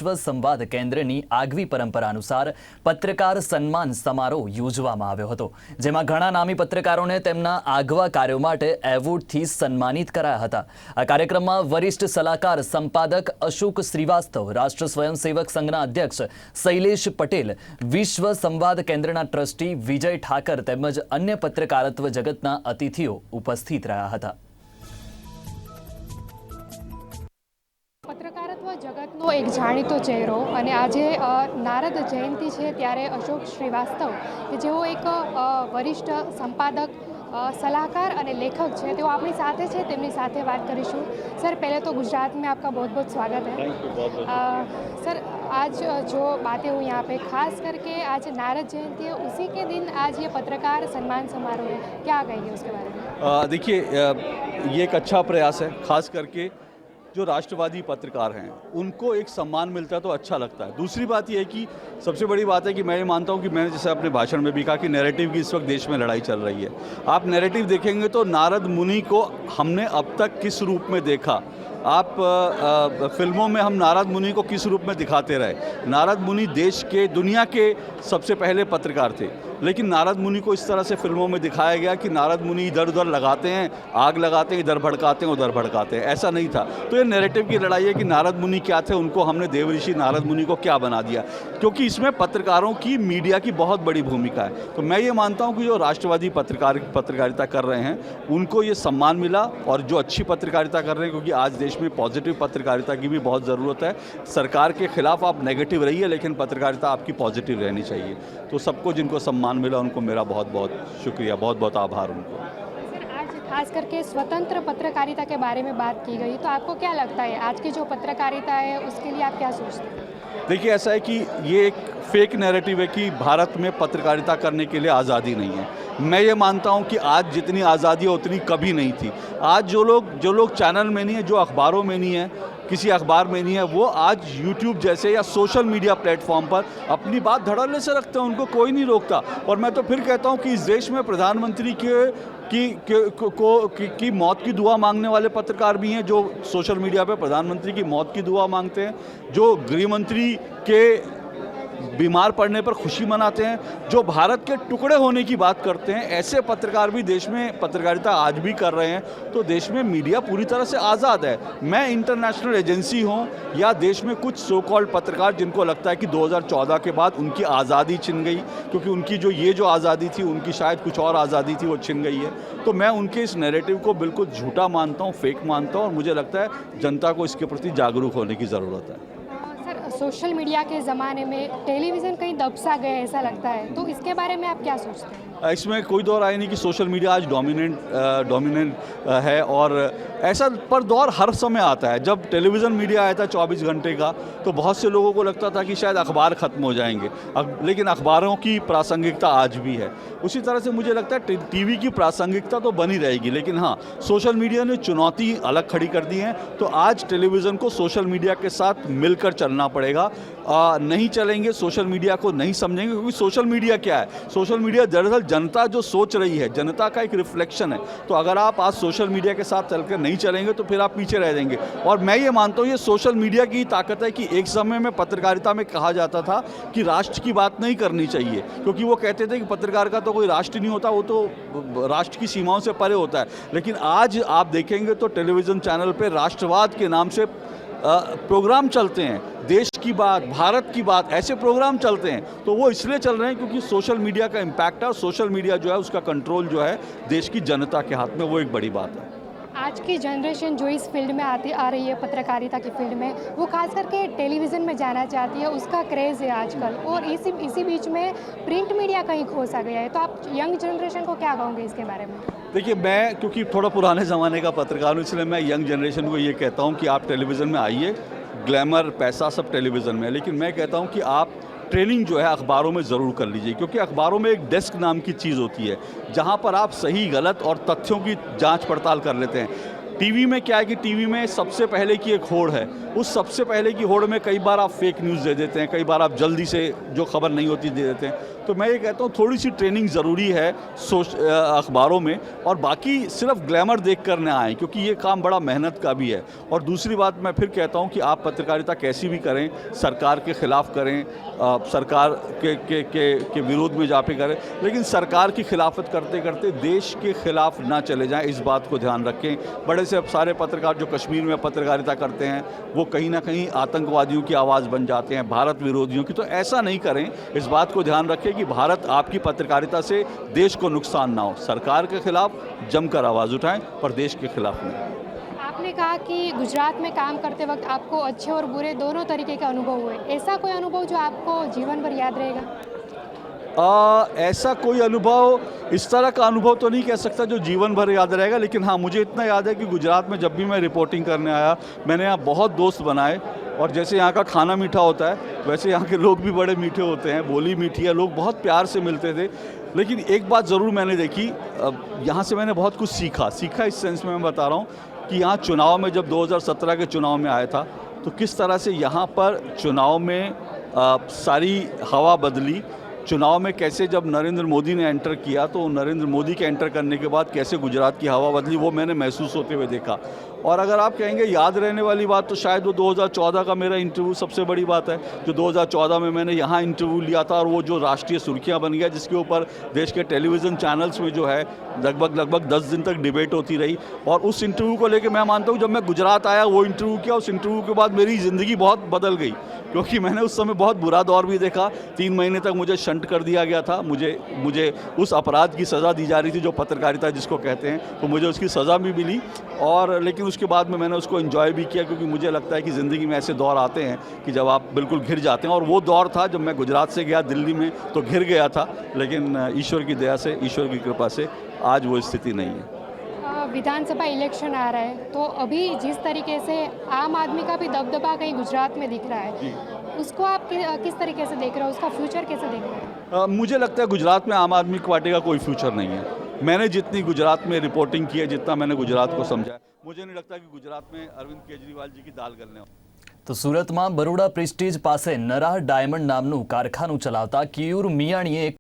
વિશ્વ સંવાદ કેન્દ્રની આગવી પરંપરા અનુસાર પત્રકાર સન્માન સમારોહ યોજવામાં આવ્યો હતો, જેમાં ઘણા નામી પત્રકારોને તેમના આગવા કાર્યો માટે એવોર્ડથી સન્માનિત કરાયા હતા। આ કાર્યક્રમમાં વરિષ્ઠ સલાહકાર સંપાદક અશોક શ્રીવાસ્તવ, રાષ્ટ્ર સ્વયંસેવક સંઘના અધ્યક્ષ શૈલેષ પટેલ, વિશ્વ સંવાદ કેન્દ્રના ટ્રસ્ટી વિજય ઠાકર તેમજ અન્ય પત્રકારત્વ જગતના અતિથિઓ ઉપસ્થિત રહ્યા હતા। પત્રકારત્વ જગતનો એક જાણીતો ચહેરો અને આજે નારદ જયંતિ છે ત્યારે અશોક શ્રીવાસ્તવ કે જેઓ એક વરિષ્ઠ સંપાદક, सलाहकार और लेखक है तो अपनी साथे है, तेमनी साथे बात करीशूँ। सर, पहले तो गुजरात में आपका बहुत बहुत स्वागत है। सर, आज जो बातें हुई यहाँ पे, खास करके आज नारद जयंती है, उसी के दिन आज ये पत्रकार सम्मान समारोह है, क्या कहेंगे उसके बारे में? देखिए, ये एक अच्छा प्रयास है। खास करके जो राष्ट्रवादी पत्रकार हैं उनको एक सम्मान मिलता है तो अच्छा लगता है। दूसरी बात यह है कि सबसे बड़ी बात है कि मैं ये मानता हूँ कि मैंने जैसे अपने भाषण में भी कहा कि नैरेटिव की इस वक्त देश में लड़ाई चल रही है। आप नैरेटिव देखेंगे तो नारद मुनि को हमने अब तक किस रूप में देखा, आप फिल्मों में हम नारद मुनि को किस रूप में दिखाते रहे। नारद मुनि देश के, दुनिया के सबसे पहले पत्रकार थे, लेकिन नारद मुनि को इस तरह से फिल्मों में दिखाया गया कि नारद मुनि इधर उधर लगाते हैं, आग लगाते हैं, इधर भड़काते हैं, उधर भड़काते हैं। ऐसा नहीं था। तो ये नैरेटिव की लड़ाई है कि नारद मुनि क्या थे, उनको हमने देवऋषि नारद मुनि को क्या बना दिया, क्योंकि इसमें पत्रकारों की, मीडिया की बहुत बड़ी भूमिका है। तो मैं ये मानता हूँ कि जो राष्ट्रवादी पत्रकारिता कर रहे हैं उनको ये सम्मान मिला, और जो अच्छी पत्रकारिता कर रहे हैं, क्योंकि आज देश में पॉजिटिव पत्रकारिता की भी बहुत ज़रूरत है। सरकार के खिलाफ आप नेगेटिव रहिए, लेकिन पत्रकारिता आपकी पॉजिटिव रहनी चाहिए। तो सबको जिनको सम्मान मिला उनको मेरा बहुत बहुत शुक्रिया, बहुत बहुत आभार उनको। सर, आज खास करके स्वतंत्र पत्रकारिता के बारे में बात की गई, तो आपको क्या लगता है आज की जो पत्रकारिता है उसके लिए आप क्या सोचते हैं? देखिए, ऐसा है कि ये एक फेक नैरेटिव है कि भारत में पत्रकारिता करने के लिए आज़ादी नहीं है। मैं ये मानता हूँ कि आज जितनी आज़ादी है उतनी कभी नहीं थी। आज जो लोग चैनल में नहीं है, जो अखबारों में नहीं है, किसी अखबार में नहीं है, वो आज यूट्यूब जैसे या सोशल मीडिया प्लेटफॉर्म पर अपनी बात धड़ल्ले से रखते हैं, उनको कोई नहीं रोकता। और मैं तो फिर कहता हूँ कि इस देश में प्रधानमंत्री की मौत की दुआ मांगने वाले पत्रकार भी हैं, जो सोशल मीडिया पर प्रधानमंत्री की मौत की दुआ मांगते हैं, जो गृहमंत्री के बीमार पड़ने पर खुशी मनाते हैं, जो भारत के टुकड़े होने की बात करते हैं। ऐसे पत्रकार भी देश में पत्रकारिता आज भी कर रहे हैं। तो देश में मीडिया पूरी तरह से आज़ाद है। मैं इंटरनेशनल एजेंसी हूं या देश में कुछ सो कॉल्ड पत्रकार जिनको लगता है कि 2014 के बाद उनकी आज़ादी छिन गई, क्योंकि उनकी जो आज़ादी थी, उनकी शायद कुछ और आज़ादी थी, वो छिन गई है। तो मैं उनके इस नैरेटिव को बिल्कुल झूठा मानता हूँ, फेक मानता हूँ, और मुझे लगता है जनता को इसके प्रति जागरूक होने की ज़रूरत है। सोशल मीडिया के ज़माने में टेलीविज़न कहीं दब सा गया ऐसा लगता है, तो इसके बारे में आप क्या सोचते हैं? इसमें कोई दौर आया नहीं कि सोशल मीडिया आज डोमिनेंट है, और ऐसा पर दौर हर समय आता है। जब टेलीविज़न मीडिया आया था 24 घंटे का, तो बहुत से लोगों को लगता था कि शायद अखबार ख़त्म हो जाएंगे, लेकिन अखबारों की प्रासंगिकता आज भी है। उसी तरह से मुझे लगता है टीवी की प्रासंगिकता तो बनी रहेगी, लेकिन हाँ, सोशल मीडिया ने चुनौती अलग खड़ी कर दी है। तो आज टेलीविज़न को सोशल मीडिया के साथ मिलकर चलना पड़ेगा। नहीं चलेंगे, सोशल मीडिया को नहीं समझेंगे, क्योंकि सोशल मीडिया क्या है? सोशल मीडिया दरअसल जनता जो सोच रही है, जनता का एक रिफ्लेक्शन है। तो अगर आप आज सोशल मीडिया के साथ चलकर नहीं चलेंगे तो फिर आप पीछे रह जाएंगे। और मैं ये मानता हूँ ये सोशल मीडिया की ताकत है कि एक समय में पत्रकारिता में कहा जाता था कि राष्ट्र की बात नहीं करनी चाहिए, क्योंकि वो कहते थे कि पत्रकार का तो कोई राष्ट्र नहीं होता, वो तो राष्ट्र की सीमाओं से परे होता है। लेकिन आज आप देखेंगे तो टेलीविज़न चैनल पर राष्ट्रवाद के नाम से प्रोग्राम चलते हैं, देश की बात, भारत की बात, ऐसे प्रोग्राम चलते हैं। तो वो इसलिए चल रहे हैं क्योंकि सोशल मीडिया का इम्पैक्ट है, और सोशल मीडिया जो है उसका कंट्रोल जो है देश की जनता के हाथ में, वो एक बड़ी बात है। आज की जनरेशन जो इस फील्ड में आ रही है, पत्रकारिता की फील्ड में, वो खास करके टेलीविज़न में जाना चाहती है, उसका क्रेज़ है आजकल, और इसी बीच में प्रिंट मीडिया कहीं खो सा गया है। तो आप यंग जनरेशन को क्या कहोगे इसके बारे में? देखिए, मैं क्योंकि थोड़ा पुराने ज़माने का पत्रकार हूँ, इसलिए मैं यंग जनरेशन को ये कहता हूँ कि आप टेलीविज़न में आइए, ग्लैमर, पैसा सब टेलीविज़न में है, लेकिन मैं कहता हूँ कि आप ट्रेनिंग जो है अखबारों में ज़रूर कर लीजिए, क्योंकि अखबारों में एक डेस्क नाम की चीज़ होती है, जहाँ पर आप सही गलत और तथ्यों की जांच पड़ताल कर लेते हैं। टीवी में क्या है कि टीवी में सबसे पहले की एक होड़ है, उस सबसे पहले की होड़ में कई बार आप फेक न्यूज़ दे देते हैं, कई बार आप जल्दी से जो खबर नहीं होती दे देते हैं। तो मैं ये कहता हूँ थोड़ी सी ट्रेनिंग ज़रूरी है अखबारों में, और बाकी सिर्फ ग्लैमर देख कर ना आएँ, क्योंकि ये काम बड़ा मेहनत का भी है। और दूसरी बात मैं फिर कहता हूँ कि आप पत्रकारिता कैसी भी करें, सरकार के ख़िलाफ़ करें, सरकार के विरोध में जा पे करें, लेकिन सरकार की खिलाफत करते करते देश के खिलाफ ना चले जाएं, इस बात को ध्यान रखें। बड़े से सारे पत्रकार जो कश्मीर में पत्रकारिता करते हैं वो कहीं ना कहीं आतंकवादियों की आवाज़ बन जाते हैं, भारत विरोधियों की। तो ऐसा नहीं करें, इस बात को ध्यान रखें कि भारत आपकी पत्रकारिता से देश को नुकसान ना हो। सरकार के खिलाफ जमकर आवाज़ उठाएं, पर देश के खिलाफ नहीं। आपने कहा कि गुजरात में काम करते वक्त आपको अच्छे और बुरे दोनों तरीके के अनुभव हुए। ऐसा कोई अनुभव जो आपको जीवन भर याद रहेगा? ऐसा कोई अनुभव, इस तरह का अनुभव तो नहीं कह सकता जो जीवन भर याद रहेगा, लेकिन हाँ मुझे इतना याद है कि गुजरात में जब भी मैं रिपोर्टिंग करने आया, मैंने यहाँ बहुत दोस्त बनाए। और जैसे यहाँ का खाना मीठा होता है, वैसे यहाँ के लोग भी बड़े मीठे होते हैं, बोली मीठी है, लोग बहुत प्यार से मिलते थे। लेकिन एक बात ज़रूर मैंने देखी, यहाँ से मैंने बहुत कुछ सीखा इस सेंस में मैं बता रहा हूँ कि यहाँ चुनाव में, जब 2017 के चुनाव में आया था, तो किस तरह से यहाँ पर चुनाव में सारी हवा बदली। चुनाव में कैसे जब नरेंद्र मोदी ने एंटर किया, तो नरेंद्र मोदी के एंटर करने के बाद कैसे गुजरात की हवा बदली, वो मैंने महसूस होते हुए देखा। और अगर आप कहेंगे याद रहने वाली बात, तो शायद वो 2014 का मेरा इंटरव्यू सबसे बड़ी बात है, जो 2014 में मैंने यहाँ इंटरव्यू लिया था, और वो जो राष्ट्रीय सुर्खियाँ बन गया, जिसके ऊपर देश के टेलीविज़न चैनल्स में जो है लगभग 10 दिन तक डिबेट होती रही। और उस इंटरव्यू को लेकर मैं मानता हूँ, जब मैं गुजरात आया, वो इंटरव्यू किया, उस इंटरव्यू के बाद मेरी ज़िंदगी बहुत बदल गई, क्योंकि मैंने उस समय बहुत बुरा दौर भी देखा। 3 महीने तक मुझे शंट कर दिया गया था, मुझे उस अपराध की सज़ा दी जा रही थी जो पत्रकारिता जिसको कहते हैं, तो मुझे उसकी सज़ा भी मिली। और लेकिन उसके बाद में मैंने उसको एंजॉय भी किया, क्योंकि मुझे लगता है कि ज़िंदगी में ऐसे दौर आते हैं कि जब आप बिल्कुल घिर जाते हैं। और वो दौर था जब मैं गुजरात से गया दिल्ली में, तो घिर गया था, लेकिन ईश्वर की दया से, ईश्वर की कृपा से आज वो स्थिति नहीं है। विधानसभा इलेक्शन आ रहा है, तो अभी जिस तरीके से आम आदमी का भी दबदबा कहीं गुजरात में दिख रहा है, उसको आप किस तरीके से देख रहे हो, उसका फ्यूचर कैसे देख रहे हो? मुझे लगता है गुजरात में आम आदमी पार्टी का कोई फ्यूचर नहीं है। मैंने जितनी गुजरात में रिपोर्टिंग की है, जितना मैंने गुजरात को समझा है, मुझे नहीं लगता कि गुजरात में अरविंद केजरीवाल जी की दाल गलने हो। તો સુરતમાં બરોડા પ્રેસ્ટીજ પાસે નરાહ ડાયમંડ નામનું કારખાનું ચલાવતા કિયુર મિયાણીએ એક